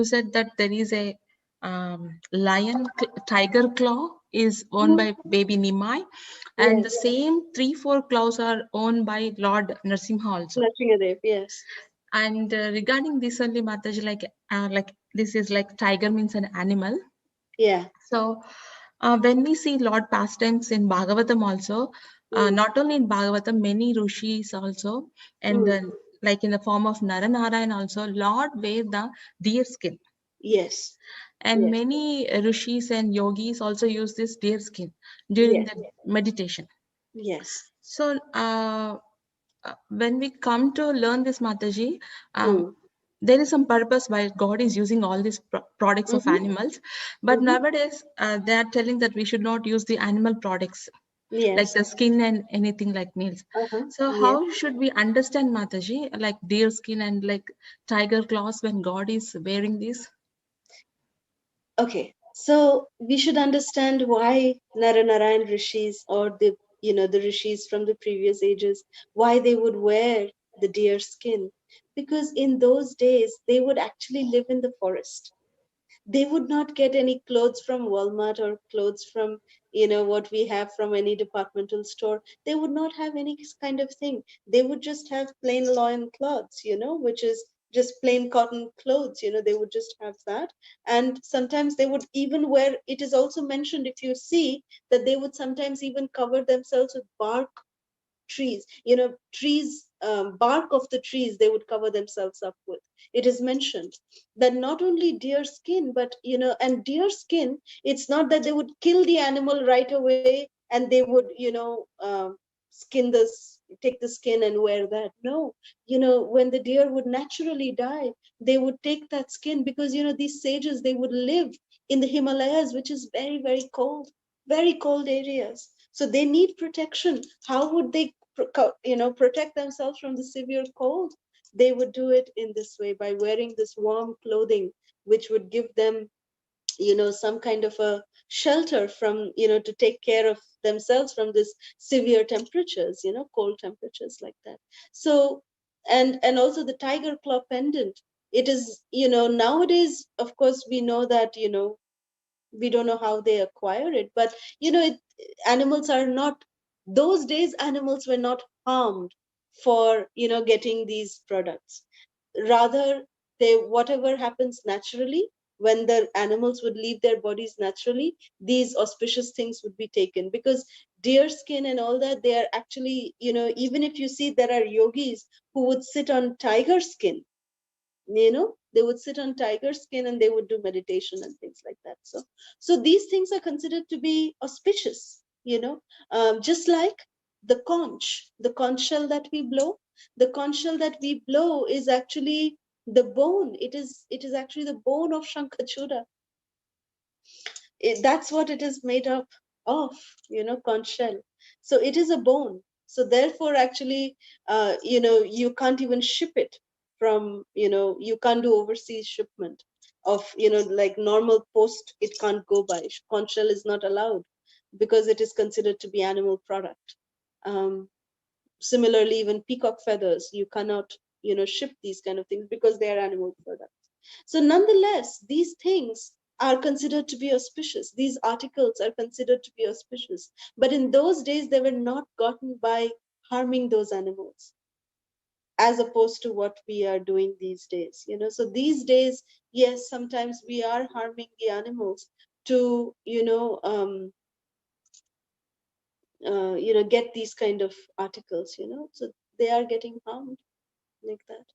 said that there is a tiger claw is owned by baby Nimai, and the same 3-4 claws are owned by Lord Narasimha also. Narasimhadev, yes. And regarding this only, Mataji, like this is like tiger means an animal. Yeah. So when we see Lord pastimes in Bhagavatam also, not only in Bhagavatam, many rishis also, and like in the form of Naranarayan also, Lord wear the deer skin. Yes. And many rishis and yogis also use this deer skin during the meditation. Yes. So when we come to learn this, Mataji, there is some purpose why God is using all these products of animals. But nowadays, they are telling that we should not use the animal products, like the skin and anything like nails. So how should we understand, Mataji, like deer skin and like tiger claws when God is wearing this? Okay, so we should understand why Naranarayan rishis, or the rishis from the previous ages, why they would wear the deer skin, because in those days they would actually live in the forest. They would not get any clothes from Walmart or clothes from what we have from any departmental store. They would not have any kind of thing. They would just have plain loin cloths, which is just plain cotton clothes. They would just have that. And sometimes they would even wear, it is also mentioned, if you see, that they would sometimes even cover themselves with bark trees, trees, bark of the trees they would cover themselves up with. It is mentioned that not only deer skin, but and deer skin, it's not that they would kill the animal right away and they would take the skin and wear that. No, when the deer would naturally die, they would take that skin, because these sages, they would live in the Himalayas, which is very, very cold areas. So they need protection. How would they protect themselves from the severe cold? They would do it in this way, by wearing this warm clothing, which would give them some kind of a shelter from to take care of themselves from this severe temperatures, cold temperatures like that. So and also the tiger claw pendant, it is nowadays, of course, we know that we don't know how they acquire it, but animals are not, those days animals were not harmed for getting these products. Rather, they, whatever happens naturally, when the animals would leave their bodies naturally, these auspicious things would be taken, because deer skin and all that, they are actually, even if you see, there are yogis who would sit on tiger skin, they would sit on tiger skin and they would do meditation and things like that. So these things are considered to be auspicious, just like the conch shell that we blow. The conch shell that we blow is actually the bone. It is actually the bone of Shankachuda. That's what it is made up of, conch shell. So it is a bone. So therefore, actually, you can't even ship it from, you can't do overseas shipment of, like normal post, it can't go by. Conch shell is not allowed because it is considered to be animal product. Similarly, even peacock feathers, you cannot, ship these kind of things because they are animal products. So nonetheless, these things are considered to be auspicious. These articles are considered to be auspicious. But in those days, they were not gotten by harming those animals, as opposed to what we are doing these days. So these days, yes, sometimes we are harming the animals to, get these kind of articles. So they are getting harmed like that.